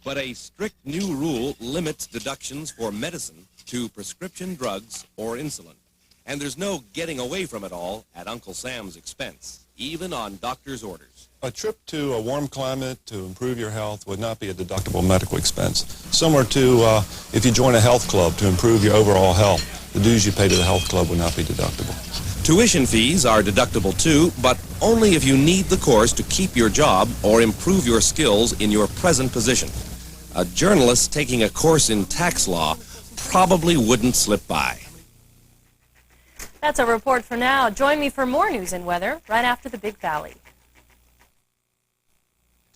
But a strict new rule limits deductions for medicine to prescription drugs or insulin. And there's no getting away from it all at Uncle Sam's expense, even on doctor's orders. A trip to a warm climate to improve your health would not be a deductible medical expense. Similar to if you join a health club to improve your overall health, the dues you pay to the health club would not be deductible. Tuition fees are deductible too, but only if you need the course to keep your job or improve your skills in your present position. A journalist taking a course in tax law probably wouldn't slip by. That's a report for now. Join me for more news and weather right after the Big Valley.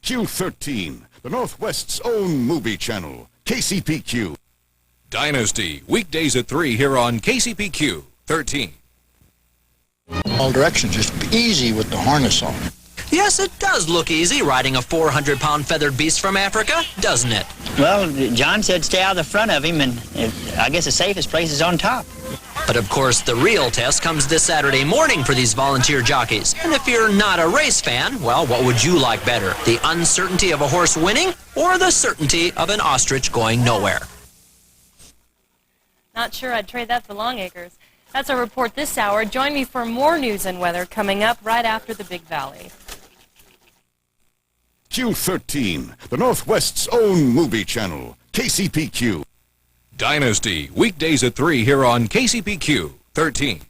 Q13, the Northwest's own movie channel, KCPQ. Dynasty, weekdays at 3 here on KCPQ 13. All directions, just easy with the harness on. Yes, it does look easy riding a 400-pound feathered beast from Africa, doesn't it? Well, John said stay out of the front of him, and I guess the safest place is on top. But of course, the real test comes this Saturday morning for these volunteer jockeys. And if you're not a race fan, well, what would you like better? The uncertainty of a horse winning or the certainty of an ostrich going nowhere? Not sure I'd trade that for Longacres. That's our report this hour. Join me for more news and weather coming up right after the Big Valley. Q13, the Northwest's own movie channel, KCPQ. Dynasty, weekdays at 3 here on KCPQ 13.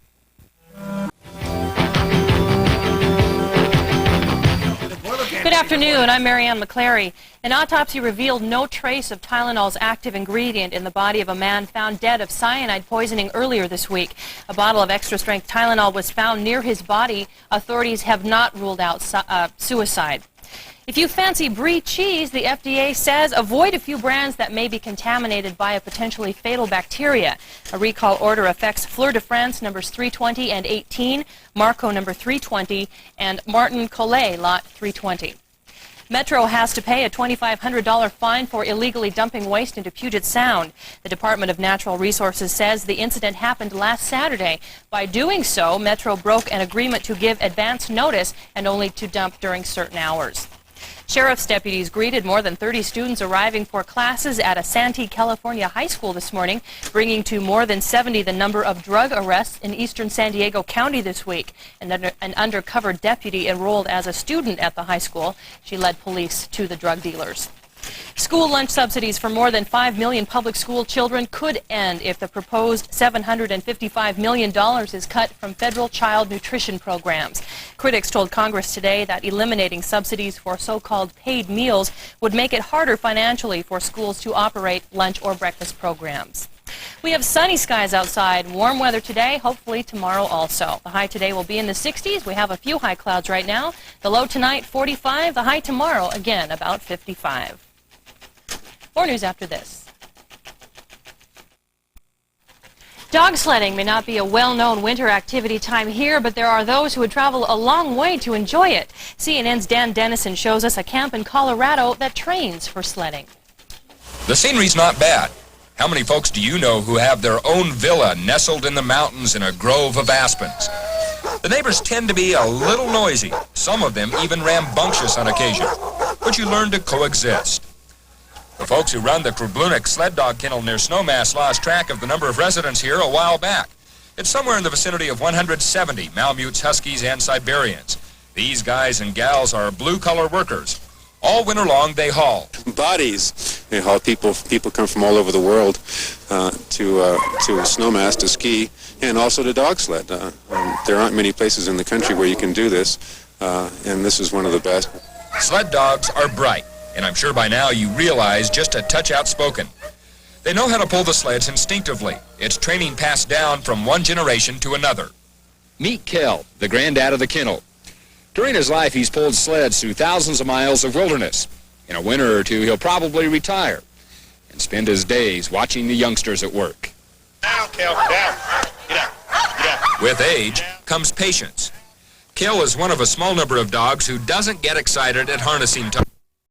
Good afternoon, I'm Marianne McClary. An autopsy revealed no trace of Tylenol's active ingredient in the body of a man found dead of cyanide poisoning earlier this week. A bottle of extra-strength Tylenol was found near his body. Authorities have not ruled out suicide. If you fancy brie cheese, the FDA says avoid a few brands that may be contaminated by a potentially fatal bacteria. A recall order affects Fleur de France numbers 320 and 18, Marco number 320, and Martin Collet lot 320. Metro has to pay a $2,500 fine for illegally dumping waste into Puget Sound. The Department of Natural Resources says the incident happened last Saturday. By doing so, Metro broke an agreement to give advance notice and only to dump during certain hours. Sheriff's deputies greeted more than 30 students arriving for classes at a Santee, California high school this morning, bringing to more than 70 the number of drug arrests in eastern San Diego County this week. An undercover deputy enrolled as a student at the high school. She led police to the drug dealers. School lunch subsidies for more than 5 million public school children could end if the proposed $755 million is cut from federal child nutrition programs. Critics told Congress today that eliminating subsidies for so-called paid meals would make it harder financially for schools to operate lunch or breakfast programs. We have sunny skies outside, warm weather today, hopefully tomorrow also. The high today will be in the 60s. We have a few high clouds right now. The low tonight, 45. The high tomorrow, again, about 55. More news after this. Dog sledding may not be a well-known winter activity time here, but there are those who would travel a long way to enjoy it. CNN's Dan Dennison shows us a camp in Colorado that trains for sledding. The scenery's not bad. How many folks do you know who have their own villa nestled in the mountains in a grove of aspens? The neighbors tend to be a little noisy, some of them even rambunctious on occasion, but you learn to coexist. The folks who run the Krublunik sled dog kennel near Snowmass lost track of the number of residents here a while back. It's somewhere in the vicinity of 170 Malamutes, Huskies, and Siberians. These guys and gals are blue-collar workers. All winter long, they haul. Bodies. They haul people. People come from all over the world to Snowmass to ski, and also to dog sled. There aren't many places in the country where you can do this, and this is one of the best. Sled dogs are bright, and I'm sure by now you realize just a touch outspoken. They know how to pull the sleds instinctively. It's training passed down from one generation to another. Meet Kel, the granddad of the kennel. During his life, he's pulled sleds through thousands of miles of wilderness. In a winter or two, he'll probably retire and spend his days watching the youngsters at work. Down, Kel, down. Get out. Get out. With age comes patience. Kel is one of a small number of dogs who doesn't get excited at harnessing time.